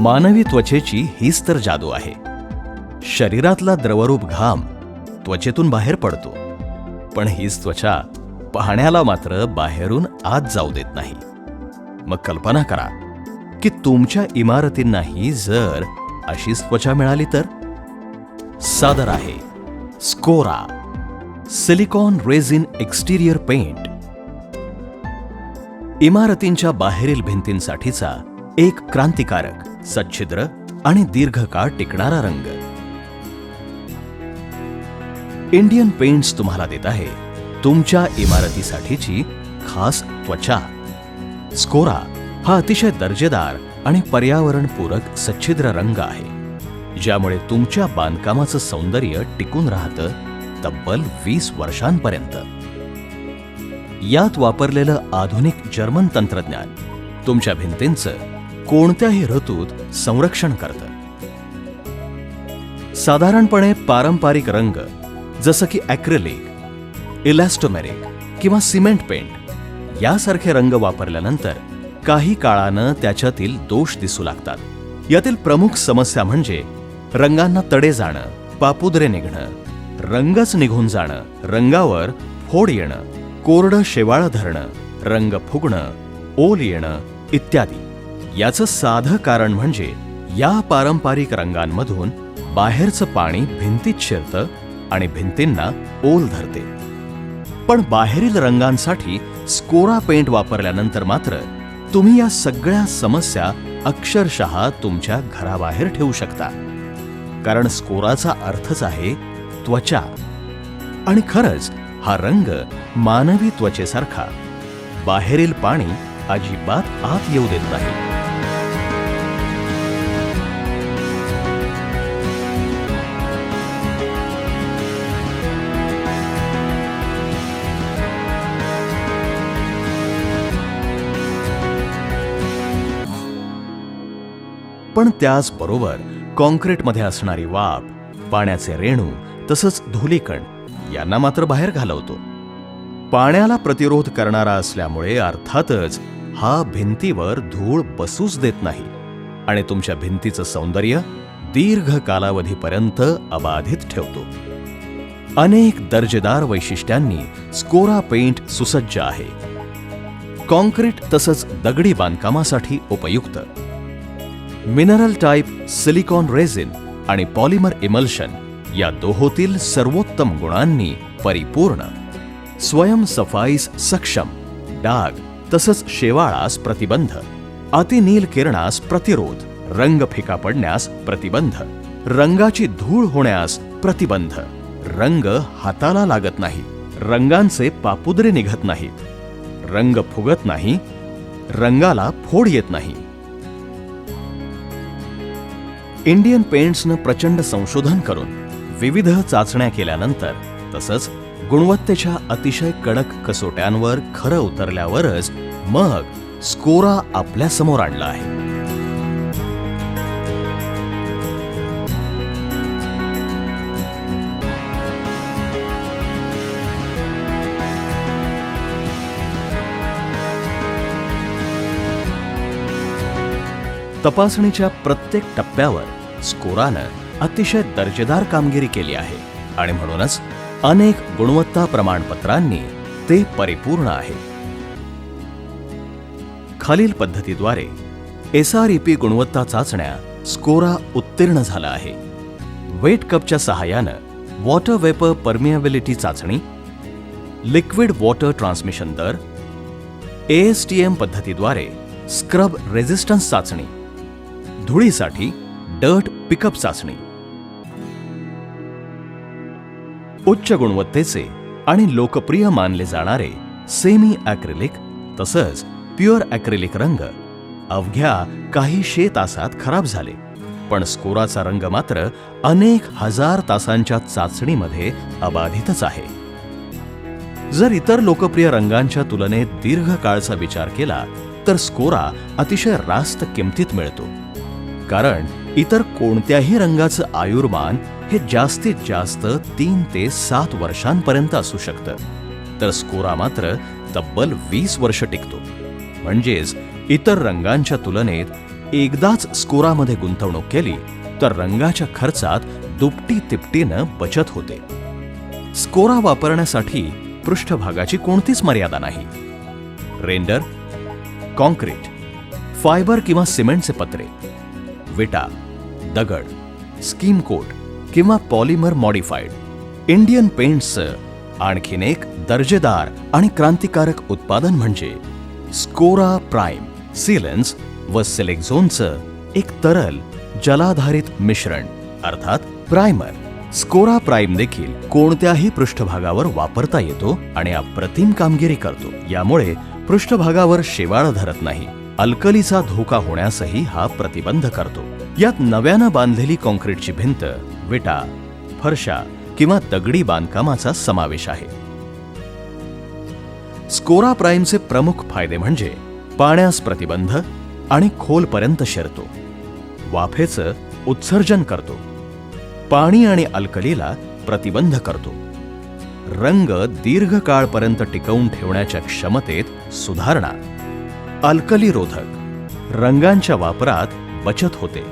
मानवी त्वचेची हीच तर जादू आहे. शरीरातला द्रवरूप घाम त्वचेतून बाहेर पडतो, पण हीच त्वचा पाहण्याला मात्र बाहेरून आत जाऊ देत नाही. मग कल्पना करा की तुमच्या इमारतींनाही जर अशीच त्वचा मिळाली तर. सादर आहे स्कोरा सिलिकॉन रेझिन एक्सटिरियर पेंट. इमारतींच्या बाहेरील भिंतींसाठीचा एक क्रांतिकारक, सच्छिद्र आणि दीर्घकाळ टिकणारा रंग. इंडियन पेंट्स तुम्हाला देत आहे तुमच्या इमारतीसाठीची खास त्वचा. स्कोरा हा अतिशय दर्जेदार आणि पर्यावरणपूरक सच्छिद्र रंग आहे, ज्यामुळे तुमच्या बांधकामाचं सौंदर्य टिकून राहतं तब्बल 20 वर्षांपर्यंत. यात वापरलेलं आधुनिक जर्मन तंत्रज्ञान तुमच्या भिंतींचं कोणत्याही ऋतूत संरक्षण करतं. साधारणपणे पारंपरिक रंग जसं की ॲक्रिलिक, इलॅस्टोमेरिक किंवा सिमेंट पेंट यासारखे रंग वापरल्यानंतर काही काळानं त्याच्यातील दोष दिसू लागतात. यातील प्रमुख समस्या म्हणजे रंगांना तडे जाणं, पापुद्रे निघणं, रंगच निघून जाणं, रंगावर फोड येणं, कोरडं शेवाळं धरणं, रंग फुगणं, ओल येणं इत्यादी. याचं साधं कारण म्हणजे या पारंपरिक रंगांमधून बाहेरचं पाणी भिंतीत शिरतं आणि भिंतींना ओल धरते. पण बाहेरील रंगांसाठी स्कोरा पेंट वापरल्यानंतर मात्र तुम्ही या सगळ्या समस्या अक्षरशः तुमच्या घराबाहेर ठेवू शकता. कारण स्कोराचा अर्थच आहे त्वचा. आणि खरंच हा रंग मानवी त्वचेसारखा बाहेरील पाणी अजिबात आत येऊ देत नाही. पण त्याचबरोबर कॉन्क्रीटमध्ये असणारी वाफ, पाण्याचे रेणू तसंच धुलीकण यांना मात्र बाहेर घालवतो. पाण्याला प्रतिरोध करणारा असल्यामुळे अर्थातच हा भिंतीवर धूळ बसूच देत नाही आणि तुमच्या भिंतीचं सौंदर्य दीर्घ कालावधीपर्यंत अबाधित ठेवतो. अनेक दर्जेदार वैशिष्ट्यांनी स्कोरा पेंट सुसज्ज आहे. कॉन्क्रीट तसंच दगडी बांधकामासाठी उपयुक्त. मिनरल टाईप सिलिकॉन रेझिन आणि पॉलिमर इमल्शन या दोहोतील सर्वोत्तम गुणांनी परिपूर्ण. स्वयंसफाईस सक्षम, डाग तसंच शेवाळास प्रतिबंध, अतिनील किरणास प्रतिरोध, रंग फिका पडण्यास प्रतिबंध, रंगाची धूळ होण्यास प्रतिबंध, रंग हाताला लागत नाही, रंगांचे पापुद्रे निघत नाहीत, रंग फुगत नाही, रंगाला फोड येत नाही. इंडियन पेंट्सनं प्रचंड संशोधन करून विविध चाचण्या केल्यानंतर तसंच गुणवत्तेच्या अतिशय कडक कसोट्यांवर खरं उतरल्यावरच मग स्कोरा आपल्या समोर आणला आहे. तपासणीच्या प्रत्येक टप्प्यावर स्कोरानं अतिशय दर्जेदार कामगिरी केली आहे आणि म्हणूनच अनेक गुणवत्ता प्रमाणपत्रांनी ते परिपूर्ण आहे. खालील पद्धतीद्वारे SREP गुणवत्ता चाचण्या स्कोरा उत्तीर्ण झाला आहे. वेट कपच्या सहाय्यानं वॉटर वेपर परमिएबिलिटी चाचणी, लिक्विड वॉटर ट्रान्समिशन दर, ASTM पद्धतीद्वारे स्क्रब रेझिस्टन्स चाचणी, धुळीसाठी डर्ट पिकअप चाचणी. उच्च गुणवत्तेचे आणि लोकप्रिय मानले जाणारे सेमी ॲक्रिलिक तसंच प्युअर ॲक्रिलिक रंग अवघ्या काही 100 तासात खराब झाले, पण स्कोराचा रंग मात्र अनेक हजार तासांच्या चाचणीमध्ये अबाधितच आहे. जर इतर लोकप्रिय रंगांच्या तुलनेत दीर्घकाळचा विचार केला तर स्कोरा अतिशय रास्त किमतीत मिळतो. कारण इतर कोणत्याही रंगाचं आयुर्मान हे जास्तीत जास्त 3 ते 7 वर्षांपर्यंत असू शकतं, तर स्कोरा मात्र तब्बल 20 वर्ष टिकतो. म्हणजेच इतर रंगांच्या तुलनेत एकदाच स्कोरामध्ये गुंतवणूक केली तर रंगाच्या खर्चात दुपटी तिपटीनं बचत होते. स्कोरा वापरण्यासाठी पृष्ठभागाची कोणतीच मर्यादा नाही. रेंडर, कॉन्क्रीट, फायबर किंवा सिमेंटचे पत्रे, विटा, दगड, स्कीम कोट किंवा पॉलिमर मॉडिफाईड, इंडियन पेंट्सचं आणखीन एक दर्जेदार आणि क्रांतिकारक उत्पादन म्हणजे स्कोरा प्राइम सीलन्स व सिलेक्झोनचं एक तरल जलाधारित मिश्रण अर्थात प्राइमर. स्कोरा प्राइम देखील कोणत्याही पृष्ठभागावर वापरता येतो आणि अप्रतिम कामगिरी करतो. यामुळे पृष्ठभागावर शेवाळ धरत नाही. अल्कलीचा धोका होण्यासही हा प्रतिबंध करतो. यात नव्यानं बांधलेली कॉन्क्रीटची भिंत, विटा, फरशा किंवा दगडी बांधकामाचा समावेश आहे. स्कोरा प्राइमचे प्रमुख फायदे म्हणजे पाण्यास प्रतिबंध आणि खोलपर्यंत शिरतो, वाफेचं उत्सर्जन करतो, पाणी आणि अल्कलीला प्रतिबंध करतो, रंग दीर्घकाळपर्यंत टिकवून ठेवण्याच्या क्षमतेत सुधारणा, अल्कली रोधक, रंगांच्या वापरात बचत होते.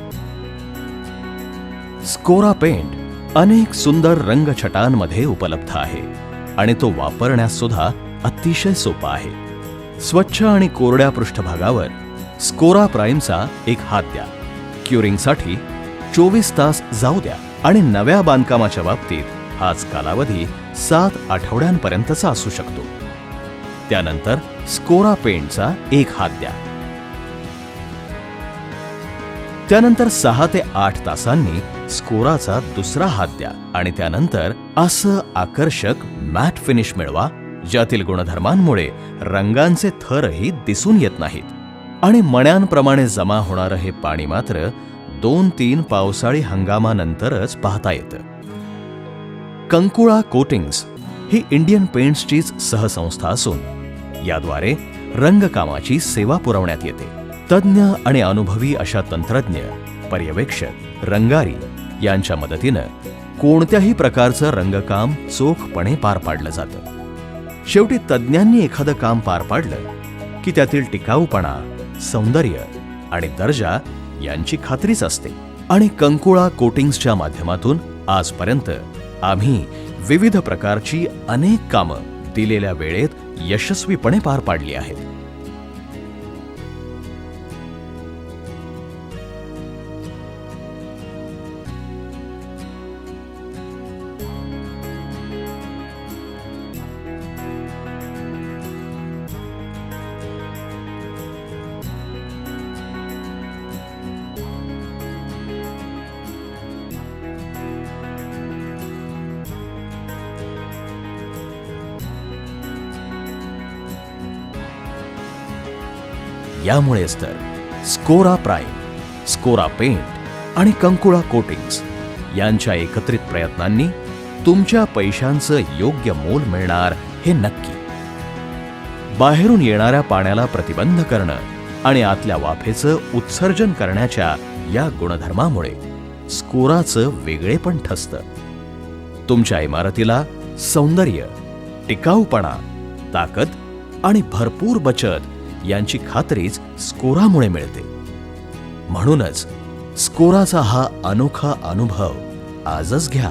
स्कोरा पेंट अनेक सुंदर रंगछटांमध्ये उपलब्ध आहे आणि तो वापरण्यास सुद्धा अतिशय सोपा आहे. स्वच्छ आणि कोरड्या पृष्ठभागावर स्कोरा प्राइमचा एक हात द्या. क्युरिंगसाठी 24 तास जाऊ द्या आणि नव्या बांधकामाच्या बाबतीत हाच कालावधी 7 आठवड्यांपर्यंतचा असू शकतो. त्यानंतर स्कोरा पेंटचा एक हात द्या. त्यानंतर 6 ते 8 तासांनी स्कोराचा दुसरा हात द्या आणि त्यानंतर असं आकर्षक मॅट फिनिश मिळवा ज्यातील गुणधर्मांमुळे रंगांचे थरही दिसून येत नाहीत आणि मण्यांप्रमाणे जमा होणारं हे पाणी मात्र 2-3 पावसाळी हंगामानंतरच पाहता येतं. कंकुळा कोटिंग्स ही इंडियन पेंट्सचीच सहसंस्था असून याद्वारे रंगकामाची सेवा पुरवण्यात येते. तज्ज्ञ आणि अनुभवी अशा तंत्रज्ञ, पर्यवेक्षक, रंगारी यांच्या मदतीनं कोणत्याही प्रकारचं रंगकाम चोखपणे पार पाडलं जातं. शेवटी तज्ज्ञांनी एखादं काम पार पाडलं की त्यातील टिकाऊपणा, सौंदर्य आणि दर्जा यांची खात्रीच असते. आणि कंकुळा कोटिंग्सच्या माध्यमातून आजपर्यंत आम्ही विविध प्रकारची अनेक कामं दिलेल्या वेळेत यशस्वीपणे पार पाडली आहेत. यामुळेच तर स्कोरा प्राइम, स्कोरा पेंट आणि कंकुळा कोटिंग्स यांच्या एकत्रित प्रयत्नांनी तुमच्या पैशांचं योग्य मोल मिळणार हे नक्की. बाहेरून येणाऱ्या पाण्याला प्रतिबंध करणं आणि आतल्या वाफेचं उत्सर्जन करण्याच्या या गुणधर्मामुळे स्कोराचं वेगळेपण ठसतं. तुमच्या इमारतीला सौंदर्य, टिकाऊपणा, ताकद आणि भरपूर बचत यांची खात्रीच स्कोरामुळे मिळते. म्हणूनच स्कोराचा हा अनोखा अनुभव आजच घ्या.